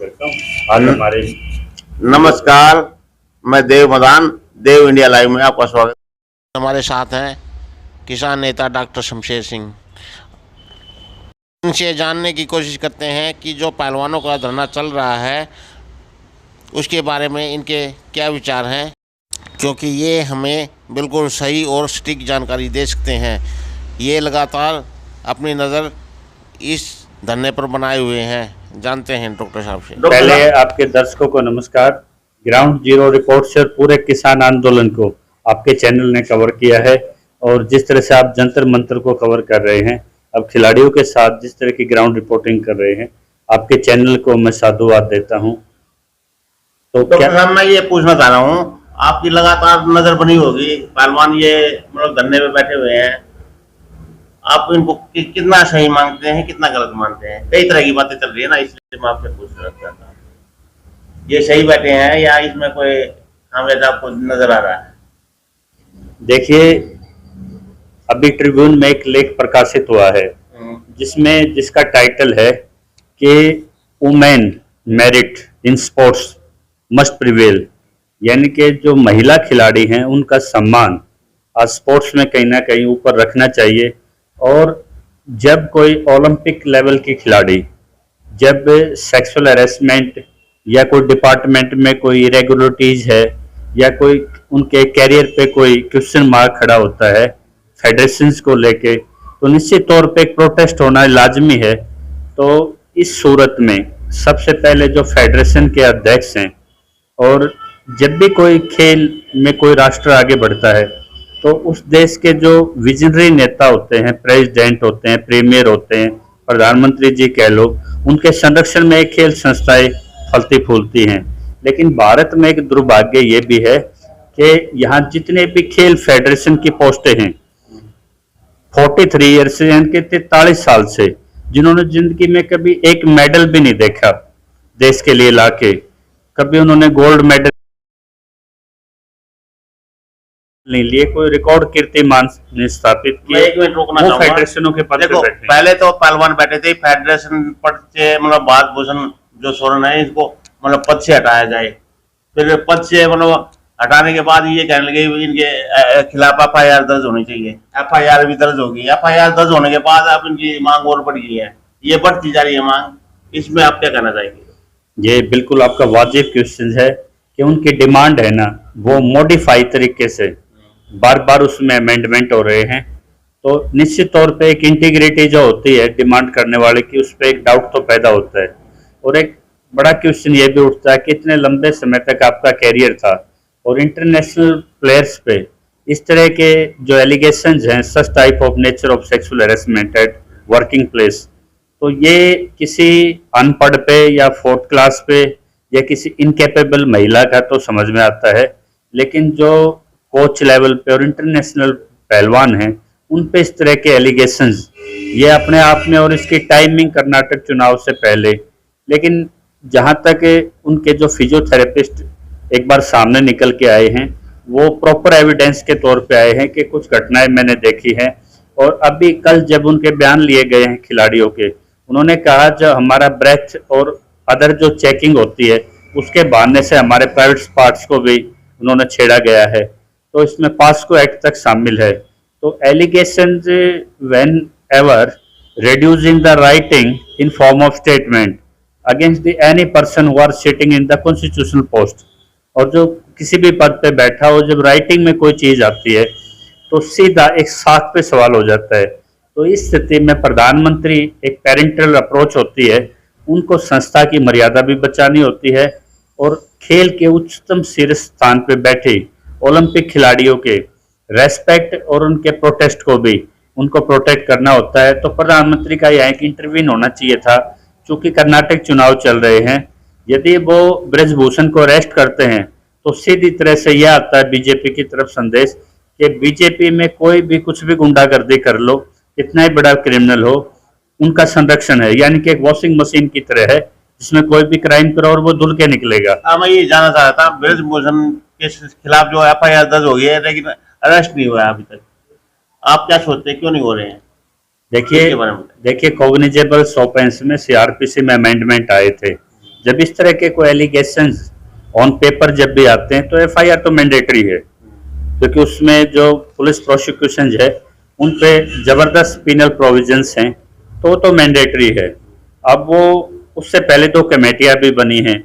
करता हूँ। आज हमारे नमस्कार, मैं देव मदान, देव इंडिया लाइव में आपका स्वागत। हमारे साथ हैं किसान नेता डॉक्टर शमशेर सिंह। इनसे जानने की कोशिश करते हैं कि जो पहलवानों का धरना चल रहा है उसके बारे में इनके क्या विचार हैं, क्योंकि ये हमें बिल्कुल सही और सटीक जानकारी दे सकते हैं। ये लगातार अपनी नज़र इस धरने पर बनाए हुए हैं। जानते हैं डॉक्टर साहब से। पहले आपके दर्शकों को नमस्कार। ग्राउंड जीरो रिपोर्ट से पूरे किसान आंदोलन को आपके चैनल ने कवर किया है, और जिस तरह से आप जंतर मंतर को कवर कर रहे हैं, अब खिलाड़ियों के साथ जिस तरह की ग्राउंड रिपोर्टिंग कर रहे हैं, आपके चैनल को मैं साधुवाद देता हूं। तो डॉक्टर साहब, मैं ये पूछना चाह रहा हूँ, आपकी लगातार नजर बनी होगी, पहलवान ये मतलब धरने पे बैठे हुए हैं, आप इनको कितना सही मानते हैं, कितना गलत मानते हैं? कई तरह की बातें चल रही है ना, इसलिए मैं आपसे पूछ रहा था, ये सही बैठे हैं या इसमें कोई खामियाजा आपको नजर आ रहा है? देखिए, अभी ट्रिब्यून में एक लेख प्रकाशित हुआ है जिसका टाइटल है कि women merit in sports must prevail, यानी कि जो महिला खिलाड़ी हैं उनका सम्मान आज स्पोर्ट्स में कहीं ना कहीं ऊपर रखना चाहिए। और जब कोई ओलंपिक लेवल की खिलाड़ी जब सेक्सुअल हैरेसमेंट या कोई डिपार्टमेंट में कोई इरेगुलरिटीज है या कोई उनके कैरियर पे कोई क्वेश्चन मार्क खड़ा होता है फेडरेशंस को लेके, तो निश्चित तौर पे एक प्रोटेस्ट होना लाजमी है। तो इस सूरत में सबसे पहले जो फेडरेशन के अध्यक्ष हैं, और जब भी कोई खेल में कोई राष्ट्र आगे बढ़ता है तो उस देश के जो विजनरी नेता होते हैं, प्रेसिडेंट होते हैं, प्रीमियर होते हैं, प्रधानमंत्री जी कह लो, उनके संरक्षण में खेल संस्थाएं फलती फूलती हैं। लेकिन भारत में एक दुर्भाग्य ये भी है कि यहाँ जितने भी खेल फेडरेशन की पोस्टें हैं 43 ईयर्स से, यानी कि 43 साल से, जिन्होंने जिंदगी में कभी एक मेडल भी नहीं देखा देश के लिए लाके, कभी उन्होंने गोल्ड मेडल नहीं लिए, कोई रिकॉर्ड कीर्तिमान स्थापित किया। एक मिनट रुकना चाहूंगा। फेडरेशनों के पद देखो, पे बैठे। पहले तो पहलवान बैठे थे फेडरेशन पद से, मतलब भारत भूषण जो सोरेन है, इसको मतलब पद से हटाया जाए। फिर पद से मतलब हटाने के बाद ये कहने लगे इनके खिलाफ FIR दर्ज होनी चाहिए। FIR भी दर्ज होगी। FIR दर्ज होने के बाद अब इनकी मांग और बढ़ गई है, ये बढ़ती जा रही है मांग। इसमें आप क्या कहना चाहेंगे? ये बिल्कुल आपका वाजिब क्वेश्चन है कि उनकी डिमांड है ना, वो मॉडिफाई तरीके से बार बार उसमें अमेंडमेंट हो रहे हैं। तो निश्चित तौर पे एक इंटीग्रिटी जो होती है डिमांड करने वाले की, उस पर एक डाउट तो पैदा होता है। और एक बड़ा क्वेश्चन ये भी उठता है कि इतने लंबे समय तक आपका कैरियर था और इंटरनेशनल प्लेयर्स पे इस तरह के जो एलिगेशंस हैं, such type of nature of sexual harassment at working place, तो ये किसी अनपढ़ पे या फोर्थ क्लास पे या किसी इनकेपेबल महिला का तो समझ में आता है, लेकिन जो कोच लेवल पे और इंटरनेशनल पहलवान हैं उन पे इस तरह के एलिगेशंस, ये अपने आप में, और इसकी टाइमिंग कर्नाटक चुनाव से पहले। लेकिन जहां तक उनके जो फिजियोथेरेपिस्ट एक बार सामने निकल के आए हैं, वो प्रॉपर एविडेंस के तौर पे आए हैं कि कुछ घटनाएं मैंने देखी हैं। और अभी कल जब उनके बयान लिए गए हैं खिलाड़ियों के, उन्होंने कहा जो हमारा ब्रेथ और अदर जो चेकिंग होती है उसके बहाने से हमारे प्राइवेट पार्ट्स को भी उन्होंने छेड़ा गया है, तो इसमें पास्को एक्ट तक शामिल है। तो allegations when ever reducing the writing in form of statement against the any person who are sitting in the constitutional post, और जो किसी भी पद पे बैठा हो, जब राइटिंग में कोई चीज आती है तो सीधा एक साख पे सवाल हो जाता है। तो इस स्थिति में प्रधानमंत्री, एक पेरेंटल अप्रोच होती है, उनको संस्था की मर्यादा भी बचानी होती है, और खेल के उच्चतम शीर्ष स्थान पे बैठे ओलंपिक खिलाड़ियों के रेस्पेक्ट और उनके प्रोटेस्ट को भी उनको प्रोटेक्ट करना होता है। तो प्रधानमंत्री का यहाँ एक इंटरवीन होना चाहिए था, क्योंकि कर्नाटक चुनाव चल रहे हैं। यदि वो ब्रजभूषण को अरेस्ट करते हैं तो सीधी तरह से यह आता है बीजेपी की तरफ संदेश कि बीजेपी में कोई भी कुछ भी गुंडागर्दी कर लो, कितना ही बड़ा क्रिमिनल हो, उनका संरक्षण है। यानी कि एक वॉशिंग मशीन की तरह है जिसमें कोई भी क्राइम करो और वो धुल के निकलेगा। मैं ये जानना चाह रहा था, ब्रजभूषण के खिलाफ जो FIR दर्ज हो गई है लेकिन अरेस्ट नहीं हुआ है अभी तक, आप क्या सोचते हैं, क्यों नहीं हो रहे हैं? देखिए कॉग्निजेबल ऑफेंस में CRPC में अमेंडमेंट आए थे, जब इस तरह के कोई एलिगेशंस ऑन पेपर जब भी आते हैं तो एफआईआर तो मैंडेटरी है, क्योंकि उसमें जो पुलिस प्रोसिक्यूशन है उन पे जबरदस्त पिनल प्रोविजंस हैं, तो मैंडेटरी है। अब वो उससे पहले 2 कमेटियां भी बनी हैं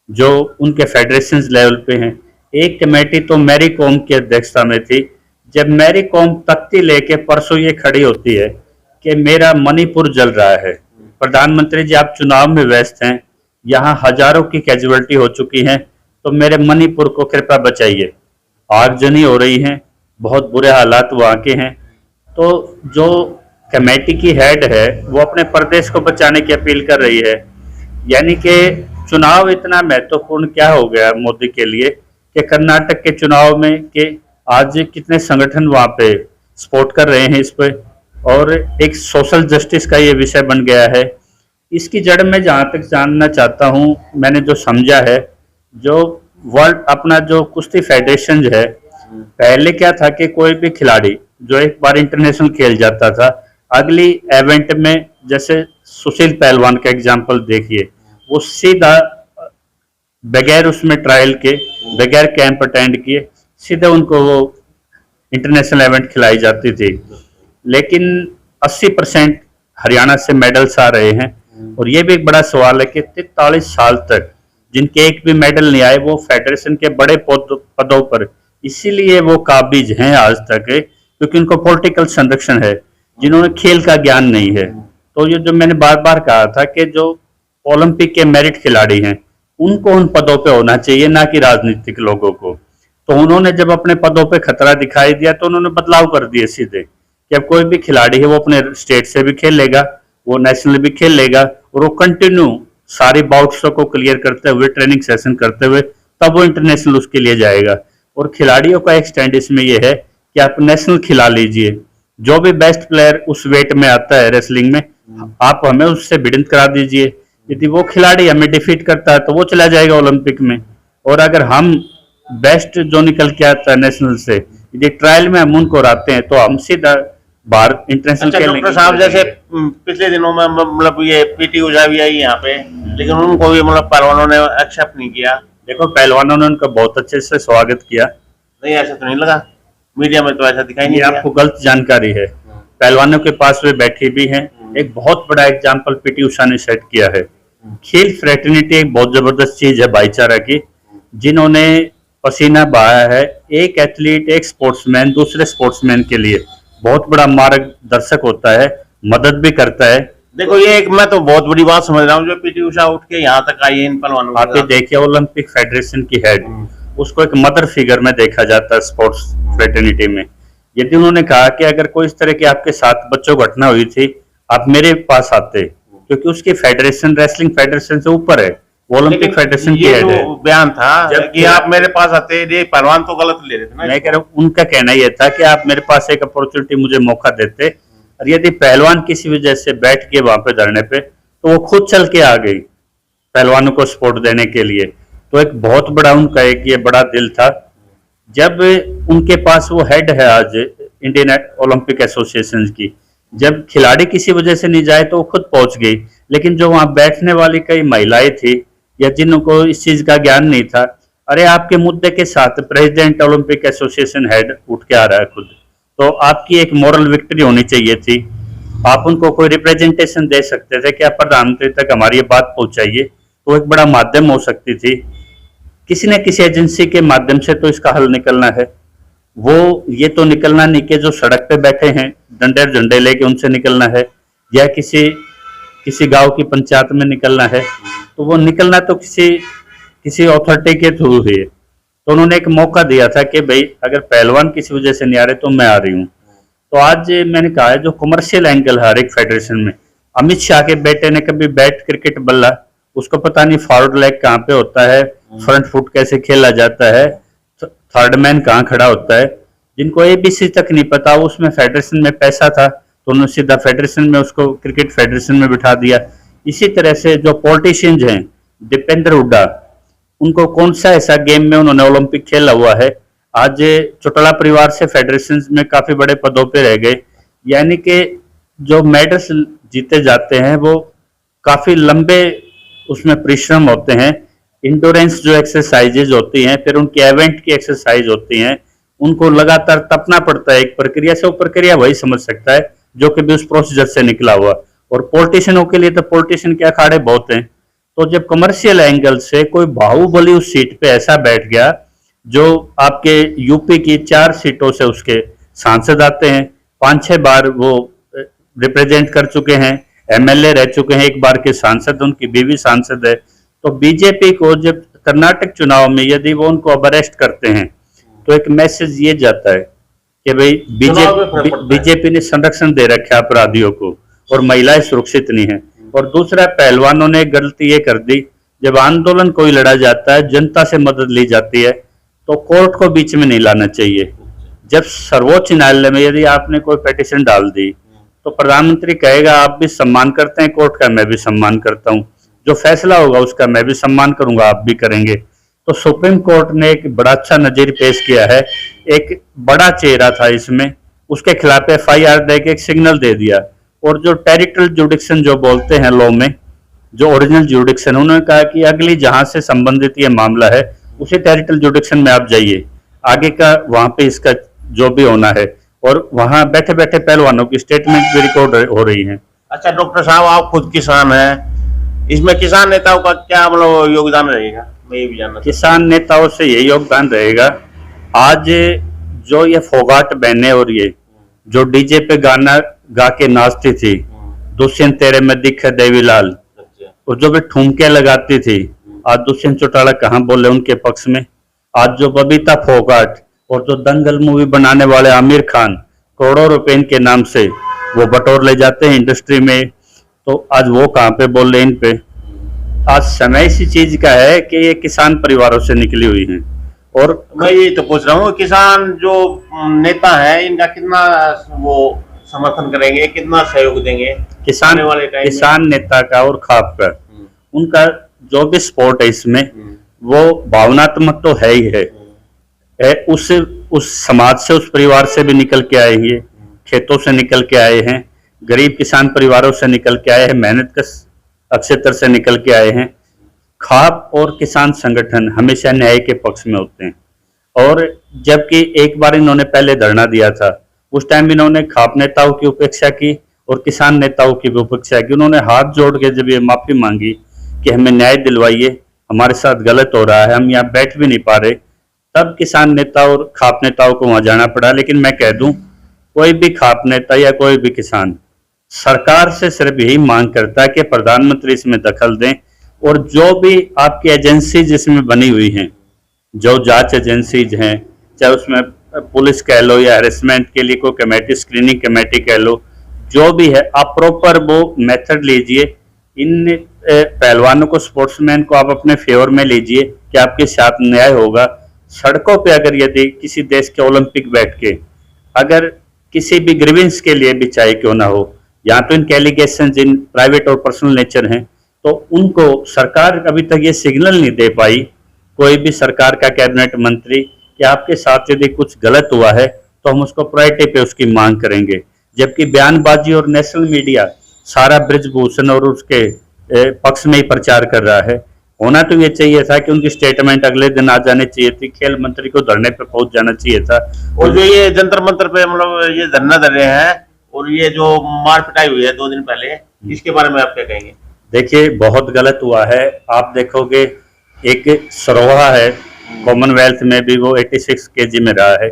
जो उनके फेडरेशन लेवल पे हैं। एक कमेटी तो मैरी कॉम की अध्यक्षता में थी। जब मैरी कॉम तख्ती लेके परसों ये खड़ी होती है कि मेरा मणिपुर जल रहा है, प्रधानमंत्री जी आप चुनाव में व्यस्त हैं, यहाँ हजारों की कैजुअलिटी हो चुकी हैं, तो मेरे मणिपुर को कृपया बचाइए, आगजनी हो रही है, बहुत बुरे हालात वहाँ के हैं। तो जो कमेटी की हेड है वो अपने प्रदेश को बचाने की अपील कर रही है। यानी कि चुनाव इतना महत्वपूर्ण क्या हो गया मोदी के लिए कि कर्नाटक के चुनाव में कि आज कितने संगठन वहाँ पे सपोर्ट कर रहे हैं इस पे, और एक सोशल जस्टिस का ये विषय बन गया है। इसकी जड़ में जहाँ तक जानना चाहता हूँ, मैंने जो समझा है, जो वर्ल्ड अपना जो कुश्ती फेडरेशन है, पहले क्या था कि कोई भी खिलाड़ी जो एक बार इंटरनेशनल खेल जाता था, अगली इवेंट में जैसे सुशील पहलवान का एग्जांपल देखिए, वो सीधा बगैर उसमें ट्रायल के, बगैर कैंप अटेंड किए, सीधे उनको वो इंटरनेशनल इवेंट खिलाई जाती थी। लेकिन 80% हरियाणा से मेडल्स आ रहे हैं, और ये भी एक बड़ा सवाल है कि 43 साल तक जिनके एक भी मेडल नहीं आए वो फेडरेशन के बड़े पदों पर इसीलिए वो काबिज हैं आज तक, क्योंकि उनको पॉलिटिकल संरक्षण है, जिन्होंने खेल का ज्ञान नहीं है। तो ये जो मैंने बार बार कहा था कि जो ओलंपिक के मेरिट खिलाड़ी हैं उनको उन पदों पे होना चाहिए, ना कि राजनीतिक लोगों को। तो उन्होंने जब अपने पदों पे खतरा दिखाई दिया तो उन्होंने बदलाव कर दिए सीधे कि अब कोई भी खिलाड़ी है वो अपने स्टेट से भी खेल लेगा, वो नेशनल भी खेल लेगा, और वो कंटिन्यू सारी बाउट्स को क्लियर करते हुए, ट्रेनिंग सेशन करते हुए, तब वो इंटरनेशनल उसके लिए जाएगा। और खिलाड़ियों का एक स्टैंड इसमें यह है कि आप नेशनल खिला लीजिए, जो भी बेस्ट प्लेयर उस वेट में आता है रेसलिंग में, आप हमें उससे भिड़ंत करा दीजिए। यदि वो खिलाड़ी हमें डिफीट करता है तो वो चला जाएगा ओलंपिक में, और अगर हम बेस्ट जो निकल के आता है नेशनल से, यदि ट्रायल में हम उनको हराते हैं तो हम सीधा बाहर इंटरनेशनल अच्छा डॉक्टर साहब, जैसे पिछले दिनों में मतलब ये पीटी ऊषा भी आई यहाँ पे, लेकिन उनको भी मतलब पहलवानों ने एक्सेप्ट नहीं किया। देखो, पहलवानों ने उनका बहुत अच्छे से स्वागत किया। नहीं, ऐसा तो नहीं लगा, मीडिया में तो ऐसा दिखाई नहीं ये दिया। आपको गलत जानकारी है। पहलवानों के पास वे बैठी भी हैं। एक बहुत बड़ा एग्जाम्पल पीटी उषा ने सेट किया है। खेल फ्रेटर्निटी एक बहुत जबरदस्त चीज है भाईचारा की, जिन्होंने पसीना बहाया है। एक एथलीट, एक स्पोर्ट्समैन दूसरे स्पोर्ट्समैन के लिए बहुत बड़ा मार्गदर्शक होता है, मदद भी करता है। देखो, ये एक मैं तो बहुत बड़ी बात समझ रहा हूँ जो पीटी उषा उठ के यहाँ तक आई है इन पहलवानों के आप ये साथ। देखिए, ओलंपिक फेडरेशन की हेड, उसको एक मदर फिगर में देखा जाता है स्पोर्ट्स फ्रेटर्निटी में। यदि उन्होंने कहा कि अगर कोई इस तरह की आपके साथ बच्चों घटना हुई थी, आप मेरे पास आते, क्योंकि उसकी फेडरेशन रेसलिंग फेडरेशन से ऊपर है, वो ओलंपिक फेडरेशन की ये हेड है। जो बयान था जब कि आप मेरे पास आते, ये पहलवान तो गलत ले रहे थे ना। मैं कह रहा हूँ, उनका कहना यह था कि आप मेरे पास एक अपॉर्चुनिटी, मुझे मौका देते, और यदि पहलवान किसी वजह से बैठ के वहां पे धरने पे, तो वो खुद चल के आ गई पहलवानों को सपोर्ट देने के लिए। तो एक बहुत बड़ा उनका एक ये बड़ा दिल था। जब उनके पास वो हेड है आज इंडियन ओलंपिक एसोसिएशन की, जब खिलाड़ी किसी वजह से नहीं जाए तो वो खुद पहुंच गई। लेकिन जो वहां बैठने वाली कई महिलाएं थी या जिनको इस चीज का ज्ञान नहीं था, अरे आपके मुद्दे के साथ प्रेसिडेंट ओलंपिक एसोसिएशन हेड उठ के आ रहा है खुद, तो आपकी एक मॉरल विक्ट्री होनी चाहिए थी। आप उनको कोई रिप्रेजेंटेशन दे सकते थे कि आप प्रधानमंत्री तक हमारी ये बात पहुंचाइए, तो एक बड़ा माध्यम हो सकती थी। किसी न किसी एजेंसी के माध्यम से तो इसका हल निकलना है। वो ये तो निकलना नहीं कि जो सड़क पे बैठे हैं डंडे झंडे लेके उनसे निकलना है, या किसी गांव की पंचायत में निकलना है। तो वो निकलना तो किसी अथॉरिटी के थ्रू है। तो उन्होंने एक मौका दिया था कि भाई अगर पहलवान किसी वजह से नहीं आ रहे तो मैं आ रही हूँ। तो आज मैंने कहा है, जो कमर्शियल एंगल है हर एक फेडरेशन में, अमित शाह के बेटे ने कभी बैट क्रिकेट बल्ला, उसको पता नहीं फॉरवर्ड लेग कहाँ पे होता है, फ्रंट फुट कैसे खेला जाता है, थर्ड मैन कहाँ खड़ा होता है, जिनको एबीसी तक नहीं पता। उसमें फेडरेशन में पैसा था तो उन्होंने सीधा फेडरेशन में उसको क्रिकेट फेडरेशन में बिठा दिया। इसी तरह से जो पॉलिटिशियंस हैं, दीपेंद्र हुड्डा, उनको कौन सा ऐसा गेम में उन्होंने ओलंपिक खेला हुआ है, आज चौटाला परिवार से फेडरेशन में काफी बड़े पदों पे रह गए। यानी कि जो मेडल्स जीते जाते हैं वो काफी लंबे उसमें परिश्रम होते हैं, इंडोरेंस जो एक्सरसाइजेज होती हैं, फिर उनकी इवेंट की एक्सरसाइज होती हैं, उनको लगातार तपना पड़ता है एक प्रक्रिया से। वो प्रक्रिया वही समझ सकता है जो कि भी उस प्रोसीजर से निकला हुआ। और पॉलिटिशियनों के लिए तो पॉलिटिशियन के अखाड़े बहुत हैं। तो जब कमर्शियल एंगल से कोई बाहुबली उस सीट पे ऐसा बैठ गया, जो आपके यूपी की 4 सीटों से उसके सांसद आते हैं, 5-6 बार वो रिप्रेजेंट कर चुके हैं, एमएलए रह चुके हैं, एक बार के सांसद, उनकी बीवी सांसद है। तो बीजेपी को जब कर्नाटक चुनाव में यदि वो उनको अब अरेस्ट करते हैं तो एक मैसेज ये जाता है कि भाई बीजेपी ने संरक्षण दे रखा है अपराधियों को और महिलाएं सुरक्षित नहीं है। और दूसरा, पहलवानों ने गलती ये कर दी, जब आंदोलन कोई लड़ा जाता है, जनता से मदद ली जाती है, तो कोर्ट को बीच में नहीं लाना चाहिए। जब सर्वोच्च न्यायालय में यदि आपने कोई पिटीशन डाल दी तो प्रधानमंत्री कहेगा आप भी सम्मान करते हैं कोर्ट का, मैं भी सम्मान करता हूं, जो फैसला होगा उसका मैं भी सम्मान करूंगा, आप भी करेंगे। तो सुप्रीम कोर्ट ने एक बड़ा अच्छा नजीर पेश किया है। एक बड़ा चेहरा था इसमें, उसके खिलाफ FIR दे के एक सिग्नल दे दिया। और जो टेरिटोरियल जुडिक्शन जो बोलते हैं लॉ में, जो ओरिजिनल जुडिक्शन, उन्होंने कहा कि अगली जहां से संबंधित ये मामला है उसी टेरिटोरियल जुडिक्शन में आप जाइए, आगे का वहां पे इसका जो भी होना है। और वहां बैठे बैठे पहलवानों की स्टेटमेंट भी रिकॉर्ड हो रही है। अच्छा डॉक्टर साहब, आप खुद किसान हैं, इसमें किसान नेताओं का क्या मतलब योगदान रहेगा, मैं ये भी जानना। किसान नेताओं से ये योगदान रहेगा, आज जो ये फोगाट बहने और ये जो डीजे पे गाना गा के नाचती थी, दुष्यंत तेरे में दिखे देवीलाल, और जो भी ठुमके लगाती थी, आज दुष्यंत चौटाला कहाँ बोले उनके पक्ष में। आज जो बबीता फोगाट और जो दंगल मूवी बनाने वाले आमिर खान करोड़ों रुपए इनके नाम से वो बटोर ले जाते हैं इंडस्ट्री में, तो आज वो कहाँ पे बोल रहे इन पे। आज समय इसी चीज का है कि ये किसान परिवारों से निकली हुई हैं। और मैं ये तो पूछ रहा हूँ, किसान जो नेता है इनका कितना वो समर्थन करेंगे, कितना सहयोग देंगे किसान नेता का और खाप का, उनका जो भी सपोर्ट है इसमें, वो भावनात्मक तो है ही है। उस समाज से, उस परिवार से भी निकल के आए हैं, खेतों से निकल के आए हैं, गरीब किसान परिवारों से निकल के आए हैं, मेहनत का अक्षेत्र से निकल के आए हैं। खाप और किसान संगठन हमेशा न्याय के पक्ष में होते हैं। और जबकि एक बार इन्होंने पहले धरना दिया था, उस टाइम इन्होंने खाप नेताओं की उपेक्षा की और किसान नेताओं की भी उपेक्षा की। उन्होंने हाथ जोड़ के जब ये माफी मांगी कि हमें न्याय दिलवाइए, हमारे साथ गलत हो रहा है, हम यहाँ बैठ भी नहीं पा रहे, तब किसान नेता और खाप नेताओं को वहां जाना पड़ा। लेकिन मैं कह दूं, कोई भी खाप नेता या कोई भी किसान सरकार से सिर्फ यही मांग करता है कि प्रधानमंत्री इसमें दखल दें, और जो भी आपकी एजेंसी जिसमें बनी हुई हैं, जो जांच एजेंसीज हैं, चाहे उसमें पुलिस कह लो या हैरेसमेंट के लिए कोई कमेटी, स्क्रीनिंग कमेटी कह लो, जो भी है, आप प्रॉपर वो मेथड लीजिए। इन पहलवानों को, स्पोर्ट्समैन को आप अपने फेवर में लीजिए कि आपके साथ न्याय होगा। सड़कों पे अगर यदि किसी देश के ओलंपिक बैठ के अगर किसी भी ग्रीवेंस के लिए भी चाहे क्यों ना हो, या तो इनके एलिगेशन इन प्राइवेट और पर्सनल नेचर हैं, तो उनको सरकार अभी तक ये सिग्नल नहीं दे पाई, कोई भी सरकार का कैबिनेट मंत्री, कि आपके साथ यदि कुछ गलत हुआ है तो हम उसको प्रायोरिटी पे उसकी मांग करेंगे। जबकि बयानबाजी और नेशनल मीडिया सारा ब्रिजभूषण और उसके पक्ष में ही प्रचार कर रहा है। होना तो ये चाहिए था कि उनकी स्टेटमेंट अगले दिन आ जानी चाहिए थी, खेल मंत्री को धरने पे पहुंच जाना चाहिए था। और जो ये जंतर मंतर पे मतलब ये धरना धर रहे हैं और ये जो मार पिटाई हुई है 2 दिन पहले, इसके बारे में आप क्या कहेंगे? देखिए, बहुत गलत हुआ है। आप देखोगे, एक सरोहा है, कॉमनवेल्थ में भी वो 86 kg में रहा है।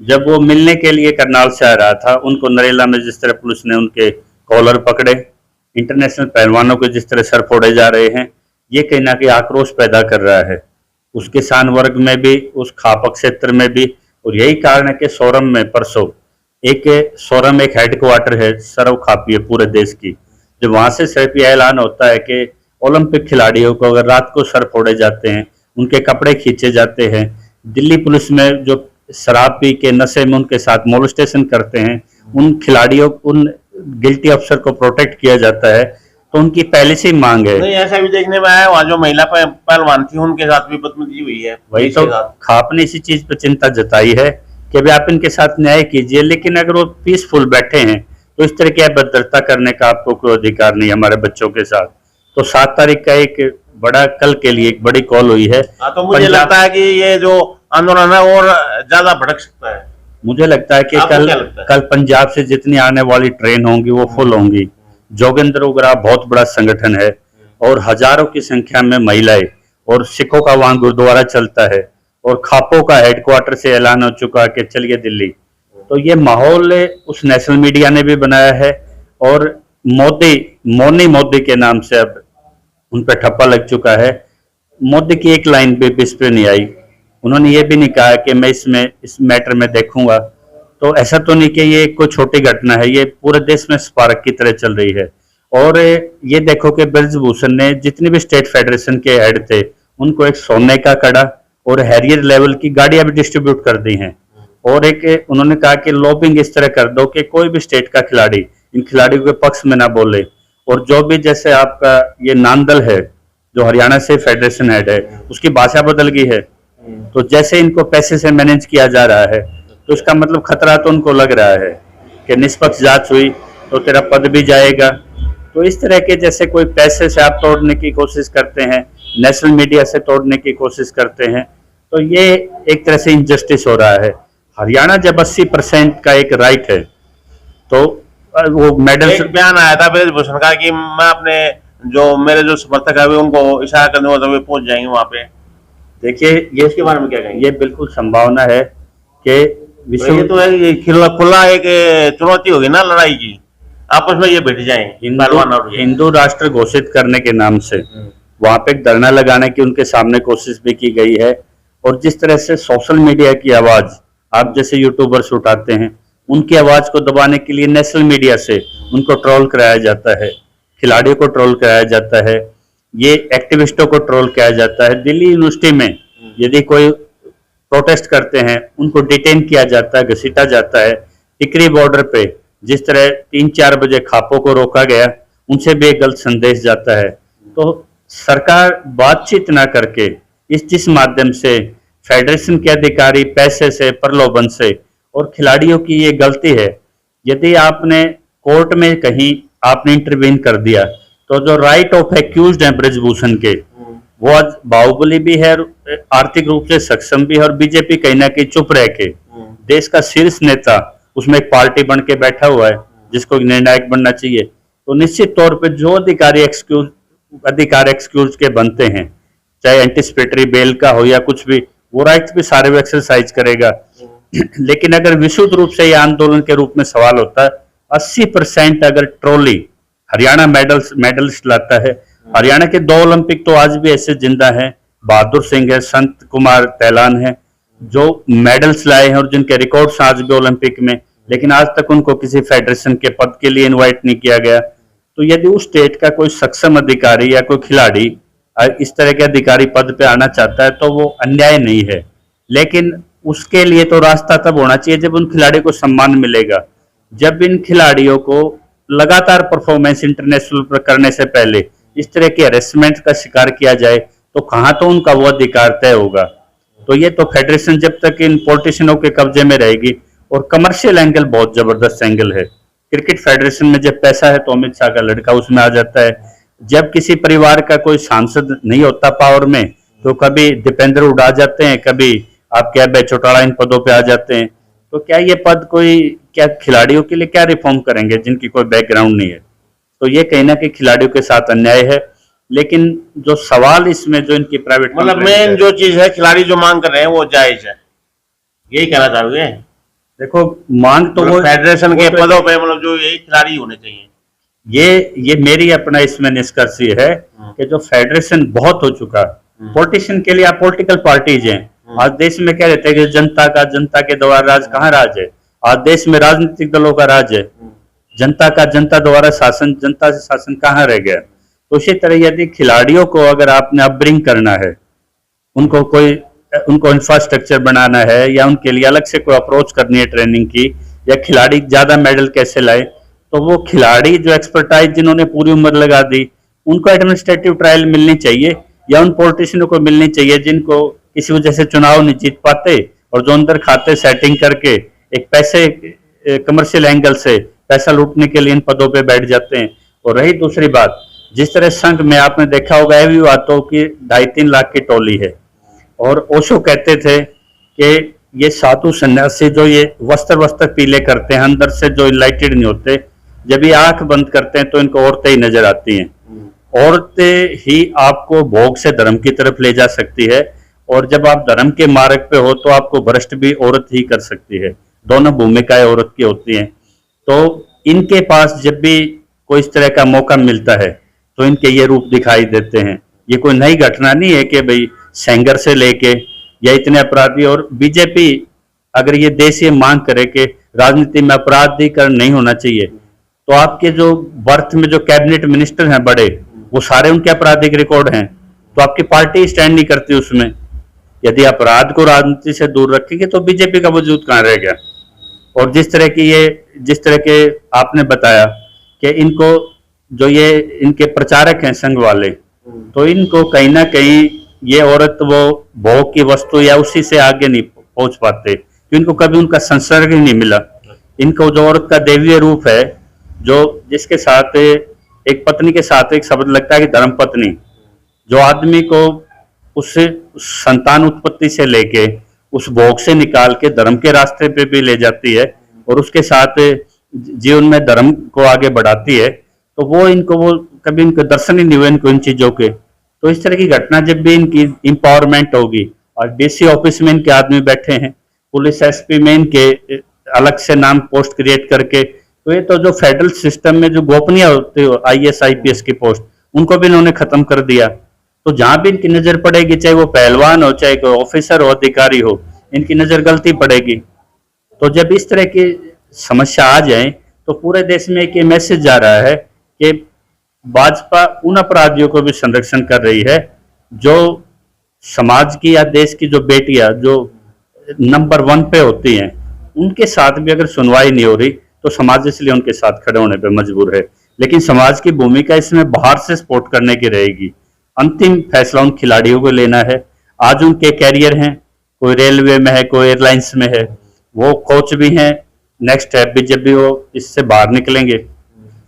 जब वो मिलने के लिए करनाल से आ रहा था, उनको नरेला में जिस तरह पुलिस ने उनके कॉलर पकड़े, इंटरनेशनल पहलवानों के जिस तरह सर फोड़े जा रहे हैं, ये कहीं ना कहीं आक्रोश पैदा कर रहा है उस किसान वर्ग में भी, उस खापक क्षेत्र में भी। और यही कारण है कि सोरम में परसों सोरम एक हेडक्वार्टर है सर्व खापी पूरे देश की, जब वहां से सिर्फ यह ऐलान होता है कि ओलंपिक खिलाड़ियों को अगर रात को सर फोड़े जाते हैं, उनके कपड़े खींचे जाते हैं, दिल्ली पुलिस में जो शराब पी के नशे में उनके साथ मोलेस्टेशन करते हैं, उन खिलाड़ियों, उन गिल्टी अफसर को प्रोटेक्ट किया जाता है, तो उनकी पहले से ही मांग है। नहीं, ऐसा भी देखने में आया, वहाँ जो महिला पहलवान थी उनके साथ भी बदतमीजी हुई है। वही तो खाप ने इसी चीज पर चिंता जताई है कि भाई आप इनके साथ न्याय कीजिए, लेकिन अगर वो पीसफुल बैठे हैं तो इस तरह की अभद्रता करने का आपको कोई अधिकार नहीं हमारे बच्चों के साथ। तो 7 तारीख का एक बड़ा, कल के लिए एक बड़ी कॉल हुई है। हाँ, तो मुझे पंजाब- लगता है कि ये जो आंदोलन है और ज्यादा भड़क सकता है। मुझे लगता है कि आपको कल क्या लगता है? कल पंजाब से जितनी आने वाली ट्रेन होंगी वो फुल होंगी। जोगिंदर उग्रा बहुत बड़ा संगठन है और हजारों की संख्या में महिलाएं, और सिखों का वहां गुरुद्वारा चलता है, और खापों का हेडक्वार्टर से ऐलान हो चुका है कि चलिए दिल्ली। तो ये माहौल उस नेशनल मीडिया ने भी बनाया है, और मोदी के नाम से अब उन पर ठप्पा लग चुका है। मोदी की एक लाइन भी इस पे नहीं आई। उन्होंने ये भी नहीं कहा कि मैं इस मैटर में देखूंगा। तो ऐसा तो नहीं कि ये कोई छोटी घटना है, ये पूरे देश में स्पार्क की तरह चल रही है। और ये देखो कि ब्रजभूषण ने जितने भी स्टेट फेडरेशन के हेड थे उनको एक सोने का कड़ा और हैरियर लेवल की गाड़ियां भी डिस्ट्रीब्यूट कर दी हैं। और एक उन्होंने कहा कि लॉबिंग इस तरह कर दो कि कोई भी स्टेट का खिलाड़ी इन खिलाड़ियों के पक्ष में ना बोले। और जो भी, जैसे आपका ये नांदल है जो हरियाणा से फेडरेशन हेड है, उसकी भाषा बदल गई है। तो जैसे इनको पैसे से मैनेज किया जा रहा है, तो इसका मतलब खतरा तो उनको लग रहा है कि निष्पक्ष जांच हुई तो तेरा पद भी जाएगा। तो इस तरह के, जैसे कोई पैसे से आप तोड़ने की कोशिश करते हैं, नेशनल मीडिया से तोड़ने की कोशिश करते हैं, तो ये एक तरह से इनजस्टिस हो रहा है। हरियाणा जब 80% का एक राइट है, तो वो मेडल एक बयान आया था ब्रजभूषण का कि मैं अपने जो मेरे जो समर्थक है उनको इशारा करने को तो वे पहुंच जाएंगे वहां पे। देखिए, ये इसके बारे में क्या कहेंगे? ये बिल्कुल संभावना है कि तो विश्व ये तो है, ये खुला एक चुनौती होगी ना लड़ाई की, आपस में ये भिड़ जाएं पहलवान और ये। हिंदू राष्ट्र घोषित करने के नाम से वहां पे एक धरना लगाने की उनके सामने कोशिश भी की गई है। और जिस तरह से सोशल मीडिया की आवाज आप जैसे यूट्यूबर्स उठाते हैं, उनकी आवाज को दबाने के लिए नेशनल मीडिया से उनको ट्रोल कराया जाता है, खिलाड़ियों को ट्रोल कराया जाता है, ये एक्टिविस्टों को ट्रोल किया जाता है। दिल्ली यूनिवर्सिटी में यदि कोई प्रोटेस्ट करते हैं उनको डिटेन किया जाता है, घसीटा जाता है। टिकरी बॉर्डर पे जिस तरह 3-4 बजे खापों को रोका गया, उनसे भी एक गलत संदेश जाता है। तो सरकार बातचीत ना करके जिस माध्यम से फेडरेशन के अधिकारी पैसे से, प्रलोभन से, और खिलाड़ियों की ये गलती है। यदि आपने कोर्ट में कहीं आपने इंटरवीन कर दिया, तो जो राइट ऑफ एक्यूज्ड है ब्रजभूषण के, वो आज बाहुबली भी है, आर्थिक रूप से सक्षम भी है, और बीजेपी कहीं ना कहीं चुप रह के देश का शीर्ष नेता उसमें एक पार्टी बन के बैठा हुआ है जिसको निर्णायक बनना चाहिए। तो निश्चित तौर पे जो अधिकार एक्सक्यूज के बनते हैं, चाहे एंटिसिपेटरी बेल का हो या कुछ भी, वो राइट्स भी सारे वो एक्सरसाइज करेगा। लेकिन अगर विशुद्ध रूप से यह आंदोलन के रूप में सवाल होता है, 80% अगर ट्रॉली हरियाणा मेडलिस्ट लाता है। हरियाणा के 2 ओलंपिक तो आज भी ऐसे जिंदा हैं, बहादुर सिंह है, संत कुमार तैलान है, जो मेडल्स लाए हैं और जिनके रिकॉर्ड्स आज भी ओलंपिक में, लेकिन आज तक उनको किसी फेडरेशन के पद के लिए इनवाइट नहीं किया गया। तो यदि उस स्टेट का कोई सक्षम अधिकारी या कोई खिलाड़ी इस तरह के अधिकारी पद पे आना चाहता है, तो वो अन्याय नहीं है। लेकिन उसके लिए तो रास्ता तब होना चाहिए जब उन खिलाड़ियों को सम्मान मिलेगा। जब इन खिलाड़ियों को लगातार परफॉर्मेंस इंटरनेशनल पर करने से पहले इस तरह के हरेसमेंट का शिकार किया जाए, तो कहाँ तो उनका वो अधिकार तय होगा। तो ये तो फेडरेशन जब तक इन पॉलिटिशियनों के कब्जे में रहेगी, और कमर्शियल एंगल बहुत जबरदस्त एंगल है। क्रिकेट फेडरेशन में जब पैसा है तो अमित शाह का लड़का उसमें आ जाता है। जब किसी परिवार का कोई सांसद नहीं होता पावर में, तो कभी दीपेंद्र उड़ा जाते हैं, कभी आप क्या भाई चौटाला इन पदों पे आ जाते हैं। तो क्या ये पद कोई, क्या खिलाड़ियों के लिए क्या रिफॉर्म करेंगे जिनकी कोई बैकग्राउंड नहीं है। तो ये कहीं ना कहीं खिलाड़ियों के साथ अन्याय है। लेकिन जो सवाल इसमें जो इनकी प्राइवेट, मतलब मेन जो चीज है, खिलाड़ी जो मांग कर रहे हैं वो जायज है, यही कहना चाहोगे? देखो, मांग तो वो फेडरेशन के पदों पे मतलब जो यही खिलाड़ी होने चाहिए। ये मेरी अपना इसमें निष्कर्ष ये है कि जो फेडरेशन बहुत हो चुका, पॉलिटिशियन के लिए आप पॉलिटिकल पार्टीज हैं। आज देश में क्या रहता है कि जनता के द्वारा राज, कहाँ राज है? आज देश में राजनीतिक दलों का राज है। जनता द्वारा शासन, जनता से शासन कहाँ रह गया? तो इसी तरह यदि खिलाड़ियों को अगर आपने अपब्रिंग करना है, उनको इंफ्रास्ट्रक्चर बनाना है, या उनके लिए अलग से कोई अप्रोच करनी है ट्रेनिंग की, या खिलाड़ी ज्यादा मेडल कैसे लाए, तो वो खिलाड़ी जो एक्सपर्टाइज जिन्होंने पूरी उम्र लगा दी, उनको एडमिनिस्ट्रेटिव ट्रायल मिलनी चाहिए, या उन पॉलिटिशियनों को मिलनी चाहिए जिनको किसी वजह से चुनाव नहीं जीत पाते, और जो अंदर खाते सेटिंग करके एक पैसे कमर्शियल एंगल से पैसा लूटने के लिए इन पदों पे बैठ जाते हैं। और रही दूसरी बात जिस तरह संघ में आपने देखा होगा ये भी बातों की 2.5-3 लाख की टोली है। और ओशो कहते थे कि ये साधु सन्यासी जो ये वस्त्र वस्त्र पीले करते हैं, अंदर से जो इनलाइटेड नहीं होते, जब ये आंख बंद करते हैं तो इनको औरतें ही नजर आती हैं। औरतें ही आपको भोग से धर्म की तरफ ले जा सकती है, और जब आप धर्म के मार्ग पे हो तो आपको भ्रष्ट भी औरत ही कर सकती है। दोनों भूमिकाएं औरत की होती हैं। तो इनके पास जब भी कोई इस तरह का मौका मिलता है तो इनके ये रूप दिखाई देते हैं। ये कोई नई घटना नहीं है कि भाई सेंगर से लेके या इतने अपराधी, और बीजेपी अगर ये देश ये मांग करे कि राजनीति में अपराधीकरण नहीं होना चाहिए, तो आपके जो बर्थ में जो कैबिनेट मिनिस्टर हैं बड़े, वो सारे उनके आपराधिक रिकॉर्ड हैं, तो आपकी पार्टी स्टैंड नहीं करती उसमें। यदि अपराध को राजनीति से दूर रखेंगे तो बीजेपी का वजूद कहाँ रह गया। और जिस तरह के आपने बताया कि इनको जो ये इनके प्रचारक हैं संघ वाले, तो इनको कहीं ना कहीं ये औरत वो भोग की वस्तु या उसी से आगे नहीं पहुंच पाते, क्योंकि इनको कभी उनका संसर्ग ही नहीं मिला। इनको जो औरत का दैवीय रूप है, जो जिसके साथ एक पत्नी के साथ एक शब्द लगता है कि धर्म पत्नी, जो आदमी को उस संतान उत्पत्ति से लेके उस भोग से निकाल के धर्म के रास्ते पे भी ले जाती है और उसके साथ जीवन में धर्म को आगे बढ़ाती है, तो वो कभी इनके दर्शन ही नहीं हुए इनको इन चीजों के। तो इस तरह की घटना जब भी इनकी इंपावरमेंट होगी, और डीसी ऑफिस में इनके आदमी बैठे हैं, पुलिस एसपी में इनके अलग से नाम पोस्ट क्रिएट करके, तो ये तो जो फेडरल सिस्टम में जो गोपनीय होती हो IAS IPS की पोस्ट, उनको भी इन्होंने खत्म कर दिया। तो जहां भी इनकी नजर पड़ेगी, चाहे वो पहलवान हो, चाहे कोई ऑफिसर हो, अधिकारी हो, इनकी नजर गलती पड़ेगी। तो जब इस तरह की समस्या आ जाए तो पूरे देश में एक ये मैसेज जा रहा है कि भाजपा उन अपराधियों को भी संरक्षण कर रही है जो समाज की या देश की जो बेटियां जो नंबर 1 पे होती हैं, उनके साथ भी अगर सुनवाई नहीं हो रही तो समाज इसलिए उनके साथ खड़े होने पे मजबूर है। लेकिन समाज की भूमिका इसमें बाहर से सपोर्ट करने की रहेगी। अंतिम फैसला उन खिलाड़ियों को लेना है। आज उनके कैरियर हैं, कोई रेलवे में है, कोई एयरलाइंस में है, वो कोच भी हैं। नेक्स्ट स्टेप भी जब भी वो इससे बाहर निकलेंगे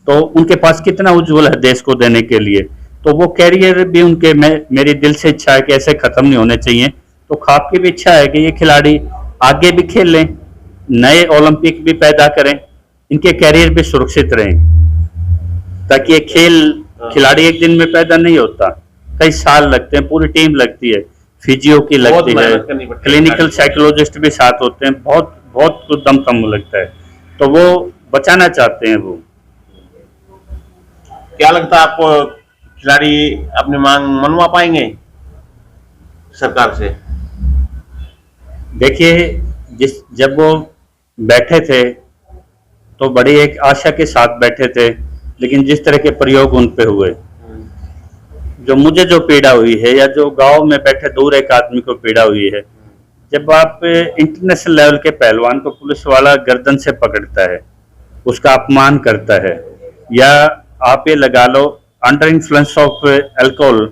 तो उनके पास कितना उज्जवल है देश को देने के लिए, तो वो कैरियर भी उनके मेरी दिल से इच्छा है कि ऐसे खत्म नहीं होने चाहिए। तो खाप की भी इच्छा है कि ये खिलाड़ी आगे भी खेल लें, नए ओलंपिक भी पैदा करें, इनके कैरियर भी सुरक्षित रहें, ताकि ये खिलाड़ी एक दिन में पैदा नहीं होता, कई साल लगते हैं, पूरी टीम लगती है, फिजियो की लगती है, क्लिनिकल साइकोलॉजिस्ट भी साथ होते हैं, बहुत बहुत कुछ दम कम लगता है। तो वो बचाना चाहते हैं। वो क्या लगता है आपको, खिलाड़ी अपनी मांग मनवा पाएंगे सरकार से? देखिए, जब वो बैठे थे तो बड़ी एक आशा के साथ बैठे थे, लेकिन जिस तरह के प्रयोग उन पे हुए, जो पीड़ा हुई है, या जो गांव में बैठे दूर एक आदमी को पीड़ा हुई है, जब आप इंटरनेशनल लेवल के पहलवान को पुलिस वाला गर्दन से पकड़ता है, उसका अपमान करता है, या आप ये लगा लो अंडर इन्फ्लुएंस ऑफ अल्कोहल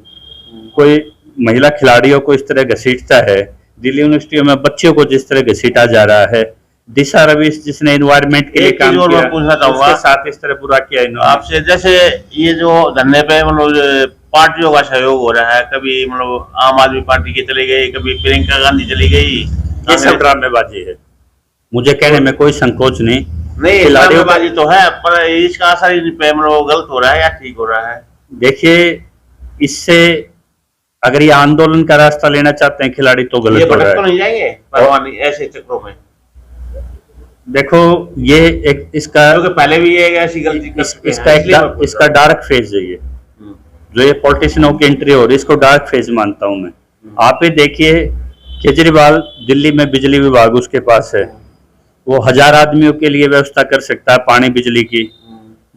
कोई महिला खिलाड़ियों को इस तरह घसीटता है, दिल्ली यूनिवर्सिटियों में बच्चों को जिस तरह घसीटा जा रहा है, दिशा रविश जिसने एनवायरमेंट के लिए काम किया, पूछना चाहूंगा साथ इस तरह बुरा किया इन्होंने आपसे। जैसे ये जो धरने पे मतलब पार्टियों का सहयोग हो रहा है, कभी मतलब आम आदमी पार्टी की चली गई, कभी प्रियंका गांधी चली गई, ये सब ड्रामेबाजी है। मुझे कहने में कोई संकोच नहीं ड्रामेबाजी तो है, पर इसका असर पे मतलब गलत हो रहा है या ठीक हो रहा है? देखिए, इससे अगर ये आंदोलन का रास्ता लेना चाहते हैं खिलाड़ी तो गलत हो रहा है। तो नहीं जाएंगे परवानी ऐसे चक्रों में? देखो, ये एक इसका पहले भी ये ऐसी गलती इसका डार्क फेज है। ये जो ये पॉलिटिशियनों की एंट्री हो रही है, इसको डार्क फेज मानता हूं मैं। आप ही देखिए, केजरीवाल दिल्ली में बिजली विभाग उसके पास है, वो 1000 आदमियों के लिए व्यवस्था कर सकता है पानी बिजली की।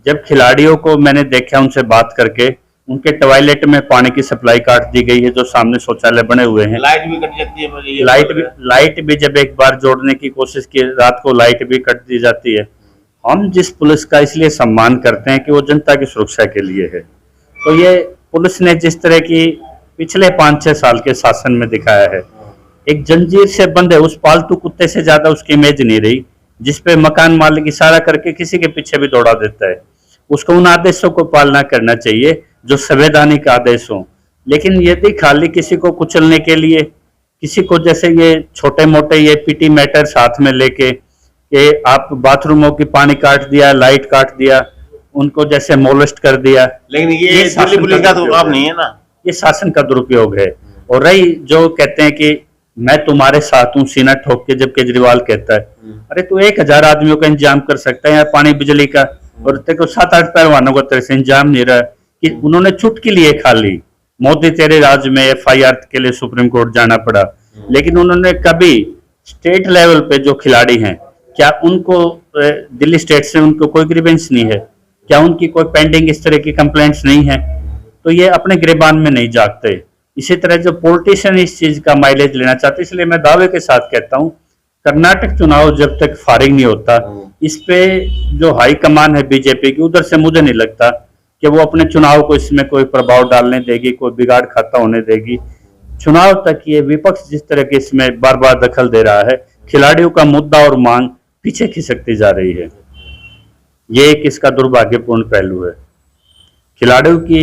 जब खिलाड़ियों को मैंने देखा उनसे बात करके, उनके टॉयलेट में पानी की सप्लाई काट दी गई है, जो सामने शौचालय बने हुए हैं। लाइट भी कट जाती है, लाइट भी जब एक बार जोड़ने की कोशिश की, रात को लाइट भी कट दी जाती है। हम जिस पुलिस का इसलिए सम्मान करते हैं कि वो जनता की सुरक्षा के लिए है। तो ये पुलिस ने जिस तरह की पिछले 5-6 साल के शासन में दिखाया है, एक जंजीर से बंद है, उस पालतू कुत्ते से ज्यादा उसकी इमेज नहीं रही, जिसपे मकान मालिक इशारा करके किसी के पीछे भी दौड़ा देता है। उसको उन आदेशों को पालना करना चाहिए जो संवैधानिक आदेश हों। लेकिन यदि खाली किसी को कुचलने के लिए, किसी को जैसे ये छोटे मोटे ये पीटी मैटर साथ में लेके कि आप बाथरूमों की पानी काट दिया, लाइट काट दिया, उनको जैसे मोलेस्ट कर दिया, लेकिन ये दिल्ली शासन पुलिस का तो दुरुपयोग काम नहीं है ना। ये शासन का दुरुपयोग है। और रही जो कहते हैं कि मैं तुम्हारे साथ हूँ सीना ठोक के, जब केजरीवाल कहता है, अरे तू 1000 आदमियों का इंतजाम कर सकता है या पानी बिजली का, और तेरे को 7-8 पहलवानों का तेरे से इंतजाम नहीं रहा कि उन्होंने चुटकी लिए खाली मोदी तेरे राज्य में FIR के लिए सुप्रीम कोर्ट जाना पड़ा। लेकिन उन्होंने कभी स्टेट लेवल पे जो खिलाड़ी हैं, क्या उनको दिल्ली स्टेट से उनको कोई ग्रीवेंस नहीं है? क्या उनकी कोई पेंडिंग इस तरह की कंप्लेंट्स नहीं है? तो ये अपने गिरेबान में नहीं जागते। इसी तरह जो पॉलिटिशियन इस चीज का माइलेज लेना चाहते, इसलिए मैं दावे के साथ कहता हूं कर्नाटक चुनाव जब तक फारिग नहीं होता, इस पे जो हाई कमान है बीजेपी की, उधर से मुझे नहीं लगता कि वो अपने चुनाव को इसमें कोई प्रभाव डालने देगी, कोई बिगाड़ खाता होने देगी। चुनाव तक ये विपक्ष जिस तरह के इसमें बार बार दखल दे रहा है, खिलाड़ियों का मुद्दा और मांग पीछे खिसकती जा रही है। ये एक इसका दुर्भाग्यपूर्ण पहलू है। खिलाड़ियों की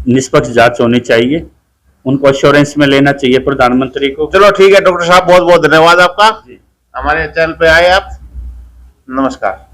निष्पक्ष जांच होनी चाहिए, उनको अश्योरेंस में लेना चाहिए प्रधानमंत्री को। चलो ठीक है डॉक्टर साहब, बहुत बहुत धन्यवाद आपका, हमारे चैनल पे आए आप। नमस्कार।